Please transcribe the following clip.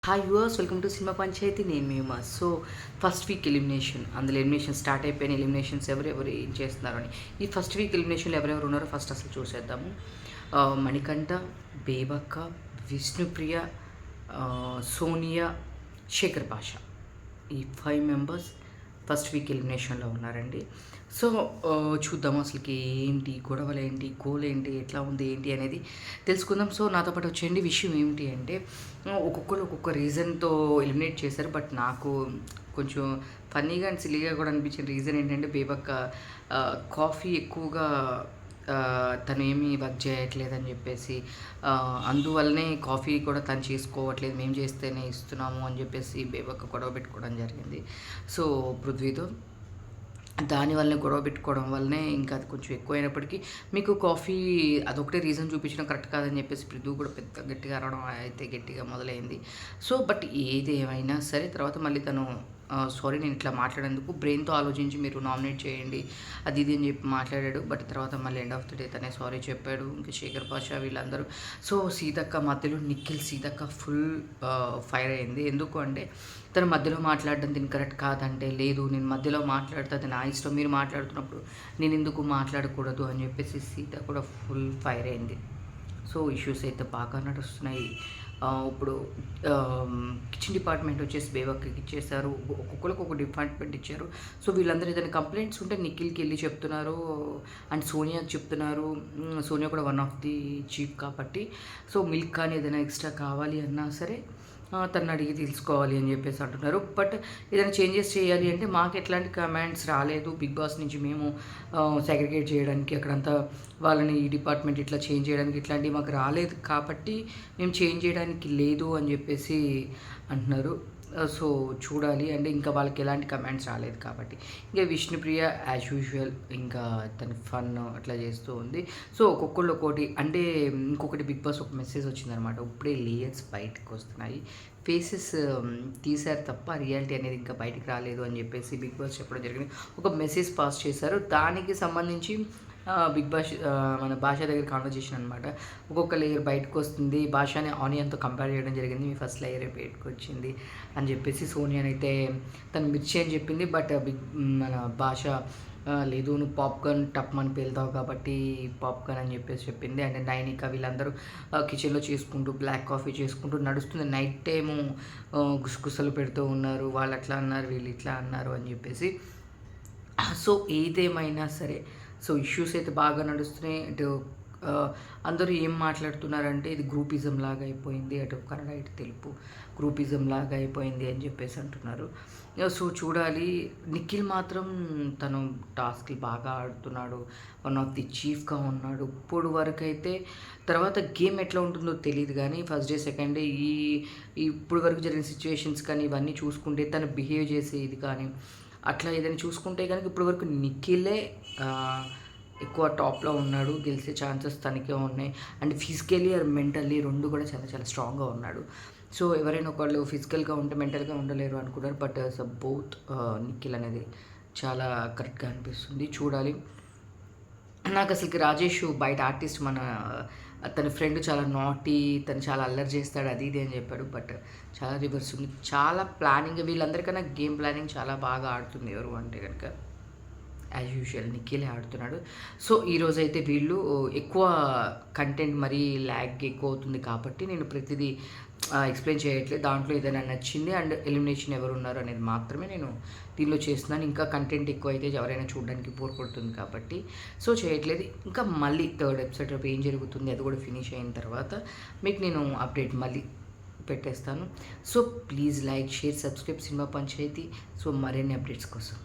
Hi viewers, welcome to cinema Panchayathi. నేను మీ Uma. So first week elimination, అందులో ఎలిమినేషన్ స్టార్ట్ అయిపోయిన ఎలిమినేషన్స్ ఎవరెవరు ఏం చేస్తున్నారు అని. ఈ ఫస్ట్ వీక్ ఎలిమినేషన్లో ఎవరెవరు ఉన్నారో ఫస్ట్ అసలు చూసేద్దాము. మణికంఠ, బేబక్క, విష్ణుప్రియ, సోనియా, శేఖర్ భాష, ఈ 5 మెంబర్స్ ఫస్ట్ వీక్ ఎలిమినేషన్లో ఉన్నారండి. సో చూద్దాం అసలుకి ఏంటి గొడవలు, ఏంటి గోల్, ఏంటి ఎట్లా ఉంది ఏంటి అనేది తెలుసుకుందాం. సో నాతో పాటు వచ్చేయండి. విషయం ఏమిటి అంటే, ఒక్కొక్కరు ఒక్కొక్క రీజన్తో ఎలిమినేట్ చేశారు. బట్ నాకు కొంచెం ఫన్నీగా అండ్ సిల్లీగా కూడా అనిపించిన రీజన్ ఏంటంటే, బేబక్క కాఫీ ఎక్కువగా తను ఏమీ వర్క్ చేయట్లేదని చెప్పేసి, అందువల్లనే కాఫీ కూడా తను చేసుకోవట్లేదు, మేము చేస్తేనే ఇస్తున్నాము అని చెప్పేసి బేబక్క గొడవ పెట్టుకోవడం జరిగింది. సో పృథ్వీతో దానివల్లనే గొడవ పెట్టుకోవడం వల్లనే ఇంకా అది కొంచెం ఎక్కువైనప్పటికీ, మీకు కాఫీ అదొకటే రీజన్ చూపించడం కరెక్ట్ కాదని చెప్పేసి పృథ్వీ కూడా పెద్ద గట్టిగా అరవడం అయితే గట్టిగా మొదలైంది. సో బట్ ఏది ఏమైనా సరే తర్వాత మళ్ళీ తను సారీ నేను ఇట్లా మాట్లాడేందుకు బ్రెయిన్తో ఆలోచించి మీరు నామినేట్ చేయండి అది ఇది అని చెప్పి మాట్లాడాడు. బట్ తర్వాత మళ్ళీ ఎండ్ ఆఫ్ ది డే తనే సారీ చెప్పాడు. ఇంకా శేఖర్ భాష వీళ్ళందరూ. సో సీతక్క మధ్యలో నిఖిల్ సీతక్క ఫుల్ ఫైర్ అయింది. ఎందుకు అంటే, తను మధ్యలో మాట్లాడడం దీని కరెక్ట్ కాదంటే, లేదు నేను మధ్యలో మాట్లాడితే అది నా ఇష్టం, మీరు మాట్లాడుతున్నప్పుడు నేను ఎందుకు మాట్లాడకూడదు అని చెప్పేసి సీత కూడా ఫుల్ ఫైర్ అయింది. సో ఇష్యూస్ అయితే బాగా నడుస్తున్నాయి. ఇప్పుడు కిచెన్ డిపార్ట్మెంట్ వచ్చేసి బేబక్కకి ఇచ్చేసారు. ఒక్కొక్కరికి ఒక డిపార్ట్మెంట్ ఇచ్చారు. సో వీళ్ళందరూ ఏదైనా కంప్లైంట్స్ ఉంటే నిఖిల్కి వెళ్ళి చెప్తున్నారు అండ్ సోనియాకి చెప్తున్నారు. సోనియా కూడా వన్ ఆఫ్ ది చీఫ్ కాబట్టి, సో మిల్క్ కానీ ఏదైనా ఎక్స్ట్రా కావాలి అన్నా సరే తను అడిగి తెలుసుకోవాలి అని చెప్పేసి అంటున్నారు. బట్ ఏదైనా చేంజెస్ చేయాలి అంటే మాకు ఎట్లాంటి కమాండ్స్ రాలేదు బిగ్ బాస్ నుంచి, మేము సెగ్రిగేట్ చేయడానికి అక్కడంతా వాళ్ళని ఈ డిపార్ట్మెంట్ ఇట్లా చేంజ్ చేయడానికి ఇట్లాంటివి మాకు రాలేదు కాబట్టి మేము చేంజ్ చేయడానికి లేదు అని చెప్పేసి అంటున్నారు. సో చూడాలి అంటే, ఇంకా వాళ్ళకి ఎలాంటి కమెంట్స్ రాలేదు కాబట్టి. ఇంకా విష్ణుప్రియ యాజ్ యూజువల్ ఇంకా తన ఫన్ అట్లా చేస్తూ ఉంది. సో ఒక్కొక్కళ్ళు ఒక్కోటి అంటే, ఇంకొకటి బిగ్ బాస్ ఒక మెసేజ్ వచ్చిందనమాట. ఇప్పుడే లేయర్స్ బయటకు వస్తున్నాయి, ఫేసెస్ తీశారు తప్ప రియాలిటీ అనేది ఇంకా బయటికి రాలేదు అని చెప్పేసి బిగ్ బాస్ చెప్పడం జరిగింది. ఒక మెసేజ్ పాస్ చేశారు. దానికి సంబంధించి బిగ్ బాస్ మన భాష దగ్గర కాన్వర్జేషన్ అనమాట. ఒక్కొక్క లేయర్ బయటకు వస్తుంది. భాషని ఆనియన్తో కంపేర్ చేయడం జరిగింది. మీ ఫస్ట్ లేయర్ బయటకు వచ్చింది అని చెప్పేసి సోనియానైతే తను మిర్చి అని చెప్పింది. బట్ మన భాష లేదు నువ్వు పాప్కార్న్ టప్మని పేలుతావు కాబట్టి పాప్కార్న్ అని చెప్పేసి చెప్పింది. అండ్ నైనిక వీళ్ళందరూ కిచెన్లో చేసుకుంటూ బ్లాక్ కాఫీ చేసుకుంటూ నడుస్తుంది. నైట్ టైము గుసగుసలు పెడుతూ ఉన్నారు. వాళ్ళు అట్లా అన్నారు, వీళ్ళు ఇట్లా అన్నారు అని చెప్పేసి. సో ఏదేమైనా సరే, సో ఇష్యూస్ అయితే బాగా నడుస్తున్నాయి. అటు అందరూ ఏం మాట్లాడుతున్నారంటే, ఇది గ్రూపిజం లాగా అయిపోయింది, అటు కన్నడ ఇటు తెలుపు గ్రూపిజం లాగా అయిపోయింది అని చెప్పేసి అంటున్నారు. సో చూడాలి. నిఖిల్ మాత్రం తను టాస్క్లు బాగా ఆడుతున్నాడు, వన్ ఆఫ్ ది చీఫ్గా ఉన్నాడు ఇప్పుడు వరకు అయితే. తర్వాత గేమ్ ఎట్లా ఉంటుందో తెలియదు కానీ, ఫస్ట్ డే సెకండ్ డే ఇప్పుడు వరకు జరిగిన సిచ్యువేషన్స్ కానీ ఇవన్నీ చూసుకుంటే, తను బిహేవ్ చేసే ఇది కానీ అట్లా ఏదైనా చూసుకుంటే కనుక ఇప్పటి వరకు నిఖిలే ఎక్కువ టాప్లో ఉన్నాడు. గెలిచే ఛాన్సెస్ తనకే ఉన్నాయి. అండ్ ఫిజికలీ ఆర్ మెంటల్లీ రెండు కూడా చాలా చాలా స్ట్రాంగ్గా ఉన్నాడు. సో ఎవరైనా ఒకళ్ళు ఫిజికల్గా ఉంటే మెంటల్గా ఉండలేరు అనుకున్నారు. బట్ బోత్ నిఖిల్ అనేది చాలా కరెక్ట్గా అనిపిస్తుంది. చూడాలి. నాకు అసలుకి రాజేష్ బయట ఆర్టిస్ట్ తన ఫ్రెండ్ చాలా నాటీ, తను చాలా అల్లరి చేస్తాడు అది ఇది అని చెప్పాడు. బట్ చాలా రివర్స్ ఉంది. చాలా ప్లానింగ్, వీళ్ళందరికన్నా గేమ్ ప్లానింగ్ చాలా బాగా ఆడుతుంది ఎవరు అంటే కనుక యాజ్ యూజువల్ నిఖిలే ఆడుతున్నాడు. సో ఈరోజైతే వీళ్ళు ఎక్కువ కంటెంట్ మరీ ల్యాగ్ ఎక్కువ అవుతుంది కాబట్టి నేను ప్రతిదీ ఎక్స్ప్లెయిన్ చేయట్లేదు. దాంట్లో ఏదైనా నచ్చింది అండ్ ఎలిమినేషన్ ఎవరు ఉన్నారు అనేది మాత్రమే నేను దీనిలో చేస్తున్నాను. ఇంకా కంటెంట్ ఎక్కువ అయితే ఎవరైనా చూడడానికి బోర్ కొడుతుంది కాబట్టి సో చేయట్లేదు. ఇంకా మళ్ళీ థర్డ్ ఎపిసోడ్ రేపు ఏం జరుగుతుంది అది కూడా ఫినిష్ అయిన తర్వాత మీకు నేను అప్డేట్ మళ్ళీ పెట్టేస్తాను. So please like, share, subscribe cinema Panchayat. So మరిన్ని అప్డేట్స్ కోసం.